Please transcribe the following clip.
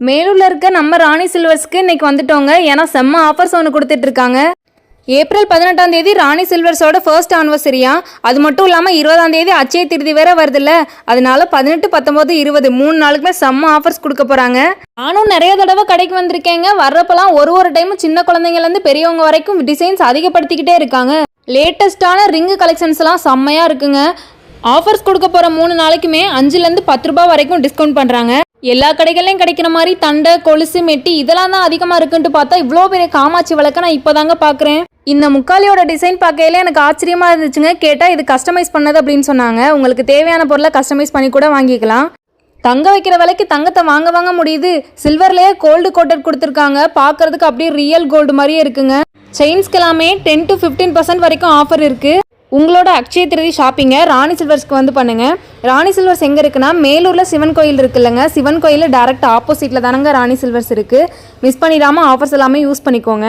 மேலூரில் இருக்க நம்ம ராணி சில்வர்ஸ்க்கு இன்றைக்கி வந்துட்டோங்க. ஏன்னா செம்ம ஆஃபர்ஸ் ஒன்று கொடுத்துட்ருக்காங்க. ஏப்ரல் 18 ராணி சில்வர்ஸோட ஃபர்ஸ்ட் ஆனிவர்சரியா. அது மட்டும் இல்லாமல் 20 அச்சய திருதி வேற வருதுல்ல. அதனால 18, 19, 20 3 நாளுக்குமே செம்ம ஆஃபர்ஸ் கொடுக்க போகிறாங்க. நானும் நிறைய தடவை கடைக்கு வந்திருக்கேங்க. வர்றப்பெல்லாம் ஒரு டைமும் சின்ன குழந்தைங்கலேருந்து பெரியவங்க வரைக்கும் டிசைன்ஸ் அதிகப்படுத்திக்கிட்டே இருக்காங்க. லேட்டஸ்ட்டான ரிங்கு கலெக்ஷன்ஸ்லாம் செம்மையாக இருக்குங்க. ஆஃபர்ஸ் கொடுக்க போகிற 3 நாளைக்குமே 5லேருந்து 10 ரூபா வரைக்கும் டிஸ்கவுண்ட் பண்ணுறாங்க. எல்லா கடைகள்லையும் கிடைக்கிற மாதிரி தண்டை, கொலுசு, மெட்டி இதெல்லாம் தான் அதிகமாக இருக்குன்ட்டு பார்த்தா இவ்வளோ பெரிய காமாட்சி விளக்க நான் இப்போ தாங்க பார்க்குறேன். இந்த முக்காலியோட டிசைன் பார்க்கையில எனக்கு ஆச்சரியமாக இருந்துச்சுங்க. கேட்டால் இது கஸ்டமைஸ் பண்ணது அப்படின்னு சொன்னாங்க. உங்களுக்கு தேவையான பொருளை கஸ்டமைஸ் பண்ணி கூட வாங்கிக்கலாம். தங்க வைக்கிற விலைக்கு தங்கத்தை வாங்க முடியுது. சில்வர்லேயே கோல்டு கோட்டட் கொடுத்துருக்காங்க. பார்க்கறதுக்கு அப்படியே ரியல் கோல்டு மாதிரியே இருக்குங்க. செயின்ஸ்க்கு எல்லாமே 10 to 15% வரைக்கும் ஆஃபர் இருக்குது. உங்களோட அக்ஷய திருதி ஷாப்பிங்கை ராணி சில்வர்ஸ்க்கு வந்து பண்ணுங்கள். ராணி சில்வர்ஸ் எங்கே இருக்குன்னா மேலூரில் சிவன் கோயில் இருக்குல்லங்க. சிவன் கோயில் டேரக்ட் ஆப்போசிட்டில் தானங்க ராணி சில்வர்ஸ் இருக்குது. மிஸ் பண்ணிடாமல் ஆஃபர்ஸ் எல்லாமே யூஸ் பண்ணிக்கோங்க.